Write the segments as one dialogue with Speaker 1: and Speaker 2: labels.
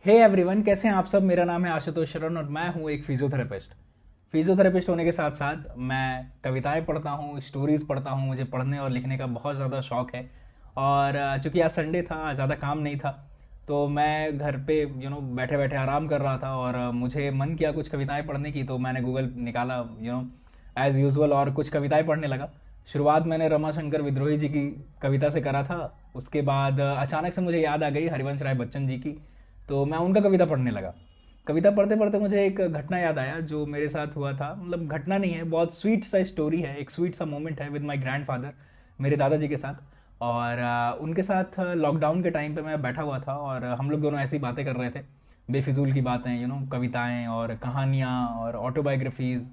Speaker 1: Hey everyone, कैसे हैं आप सब। मेरा नाम है आशुतोष शरण और मैं हूँ एक फिजियोथेरेपिस्ट होने के साथ साथ मैं कविताएं पढ़ता हूँ, स्टोरीज पढ़ता हूँ। मुझे पढ़ने और लिखने का बहुत ज़्यादा शौक है। और चूंकि आज संडे था, ज़्यादा काम नहीं था, तो मैं घर पे बैठे बैठे आराम कर रहा था और मुझे मन किया कुछ कविताएं पढ़ने की। तो मैंने गूगल निकाला एज़ यूजुअल और कुछ कविताएं पढ़ने लगा। शुरुआत मैंने रमाशंकर विद्रोही जी की कविता से करा था। उसके बाद अचानक से मुझे याद आ गई हरिवंश राय बच्चन जी की, तो मैं उनका कविता पढ़ने लगा। कविता पढ़ते पढ़ते मुझे एक घटना याद आया जो मेरे साथ हुआ था। मतलब घटना नहीं है, बहुत स्वीट सा स्टोरी है, एक स्वीट सा मोमेंट है विद माय ग्रैंडफादर, मेरे दादाजी के साथ। और उनके साथ लॉकडाउन के टाइम पे मैं बैठा हुआ था और हम लोग दोनों ऐसी बातें कर रहे थे, बेफिजूल की बातें, कविताएं और कहानियाँ और ऑटोबायोग्राफीज़,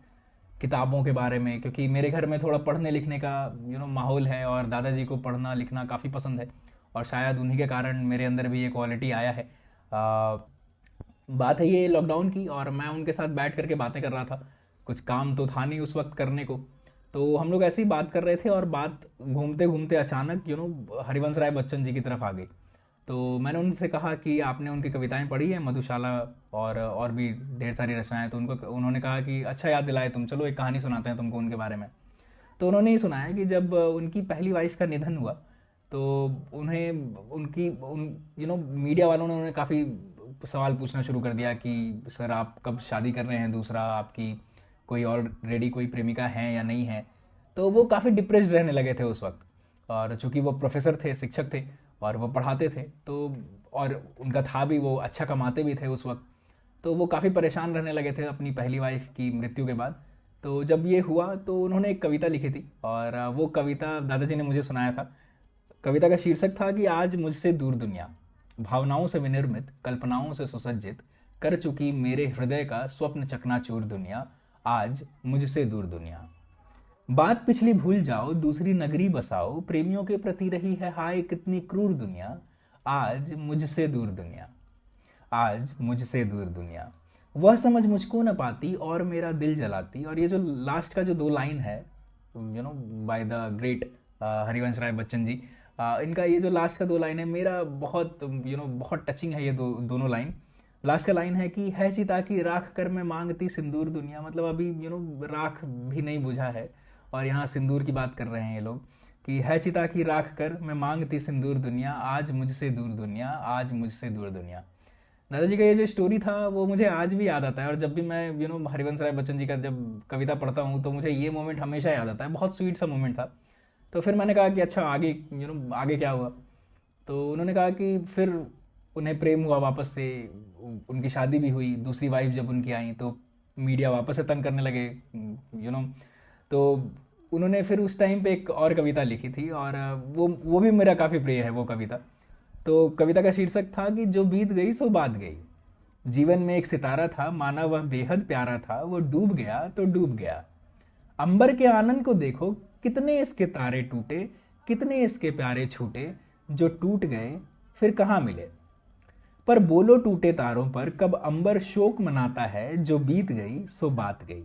Speaker 1: किताबों के बारे में। क्योंकि मेरे घर में थोड़ा पढ़ने लिखने का माहौल है और दादाजी को पढ़ना लिखना काफ़ी पसंद है। और शायद उन्हीं के कारण मेरे अंदर भी ये क्वालिटी आया है। बात है ये लॉकडाउन की और मैं उनके साथ बैठ करके बातें कर रहा था। कुछ काम तो था नहीं उस वक्त करने को, तो हम लोग ऐसे ही बात कर रहे थे और बात घूमते घूमते अचानक हरिवंश राय बच्चन जी की तरफ आ गई। तो मैंने उनसे कहा कि आपने उनकी कविताएं पढ़ी है, मधुशाला और भी ढेर सारी रचनाएं। तो उन्होंने कहा कि अच्छा याद दिलाए तुम, चलो एक कहानी सुनाते हैं तुमको उनके बारे में। तो उन्होंने ही सुनाया कि जब उनकी पहली वाइफ का निधन हुआ, तो उन्हें उनकी उन मीडिया वालों ने उन्हें काफ़ी सवाल पूछना शुरू कर दिया कि सर आप कब शादी कर रहे हैं, दूसरा आपकी कोई और रेडी कोई प्रेमिका है या नहीं है। तो वो काफ़ी डिप्रेस्ड रहने लगे थे उस वक्त। और चूंकि वो प्रोफेसर थे, शिक्षक थे और वो पढ़ाते थे, तो और उनका था भी, वो अच्छा कमाते भी थे उस वक्त। तो वो काफ़ी परेशान रहने लगे थे अपनी पहली वाइफ की मृत्यु के बाद। तो जब ये हुआ तो उन्होंने एक कविता लिखी थी और वो कविता दादाजी ने मुझे सुनाया था। कविता का शीर्षक था कि आज मुझसे दूर दुनिया, भावनाओं से विनिर्मित, कल्पनाओं से सुसज्जित, कर चुकी मेरे हृदय का स्वप्न चकनाचूर दुनिया, आज मुझसे दूर दुनिया। बात पिछली भूल जाओ, दूसरी नगरी बसाओ, प्रेमियों के प्रति रही है हाय कितनी क्रूर दुनिया, आज मुझसे दूर दुनिया, आज मुझसे दूर दुनिया। वह समझ मुझको न पाती और मेरा दिल जलाती। और ये जो लास्ट का जो दो लाइन है, by the great Harivansh Rai Bachchan ji, इनका ये जो लास्ट का दो लाइन है, मेरा बहुत बहुत टचिंग है ये दोनों लाइन। लास्ट का लाइन है कि है चिता की राख कर मैं मांगती सिंदूर दुनिया। मतलब अभी राख भी नहीं बुझा है और यहाँ सिंदूर की बात कर रहे हैं ये लोग कि है चिता की राख कर मैं मांगती सिंदूर दुनिया, आज मुझसे दूर दुनिया, आज मुझसे दूर दुनिया। दादाजी का ये जो स्टोरी था वो मुझे आज भी याद आता है। और जब भी मैं हरिवंश राय बच्चन जी का जब कविता पढ़ता हूँ तो मुझे ये मोमेंट हमेशा याद आता है। बहुत स्वीट सा मोमेंट था। तो फिर मैंने कहा कि अच्छा आगे आगे क्या हुआ। तो उन्होंने कहा कि फिर उन्हें प्रेम हुआ वापस से, उनकी शादी भी हुई, दूसरी वाइफ जब उनकी आई तो मीडिया वापस से तंग करने लगे। तो उन्होंने फिर उस टाइम पे एक और कविता लिखी थी और वो भी मेरा काफ़ी प्रिय है वो कविता। तो कविता का शीर्षक था कि जो बीत गई सो बात गई। जीवन में एक सितारा था, माना वह बेहद प्यारा था, वो डूब गया तो डूब गया। अंबर के आनंद को देखो, कितने इसके तारे टूटे, कितने इसके प्यारे छूटे, जो टूट गए फिर कहाँ मिले। पर बोलो टूटे तारों पर कब अंबर शोक मनाता है, जो बीत गई सो बात गई।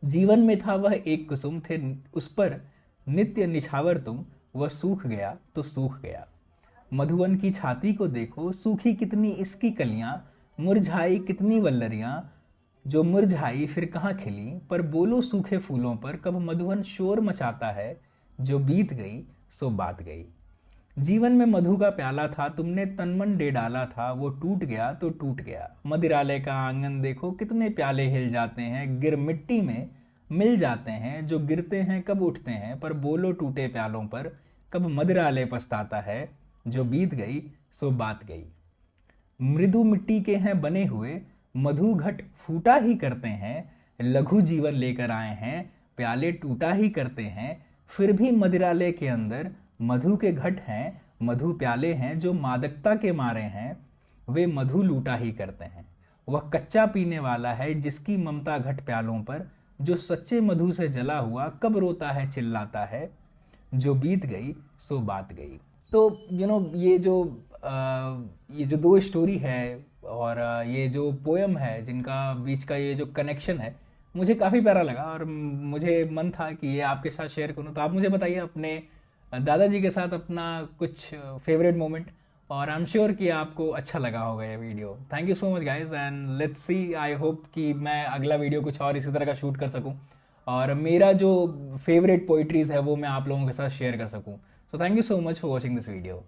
Speaker 1: जीवन में था वह एक कुसुम, थे उस पर नित्य निछावर तुम, वह सूख गया तो सूख गया। मधुवन की छाती को देखो, सूखी कितनी इसकी कलियां, मुरझाई कितनी वल्लरियां, जो मुरझाई फिर कहाँ खिली। पर बोलो सूखे फूलों पर कब मधुवन शोर मचाता है, जो बीत गई सो बात गई। जीवन में मधु का प्याला था, तुमने तनमन दे डाला था, वो टूट गया तो टूट गया। मदिरालय का आंगन देखो, कितने प्याले हिल जाते हैं, गिर मिट्टी में मिल जाते हैं, जो गिरते हैं कब उठते हैं। पर बोलो टूटे प्यालों पर कब मदिरालय पछताता है, जो बीत गई सो बात गई। मृदु मिट्टी के हैं बने हुए, मधु घट फूटा ही करते हैं, लघु जीवन लेकर आए हैं, प्याले टूटा ही करते हैं। फिर भी मदिरालय के अंदर मधु के घट हैं, मधु प्याले हैं, जो मादकता के मारे हैं, वे मधु लूटा ही करते हैं। वह कच्चा पीने वाला है जिसकी ममता घट प्यालों पर, जो सच्चे मधु से जला हुआ कब रोता है चिल्लाता है, जो बीत गई सो बात गई। तो ये जो दो स्टोरी है और ये जो पोयम है, जिनका बीच का ये जो कनेक्शन है, मुझे काफ़ी प्यारा लगा और मुझे मन था कि ये आपके साथ शेयर करूं। तो आप मुझे बताइए अपने दादाजी के साथ अपना कुछ फेवरेट मोमेंट और आई एम श्योर कि आपको अच्छा लगा होगा ये video. Thank you so much guys, and let's see, I hope कि मैं अगला वीडियो कुछ और इसी तरह का शूट कर सकूं और मेरा जो फेवरेट पोइट्रीज है वो मैं आप लोगों के साथ शेयर कर सकूं। So thank you so much for watching this video.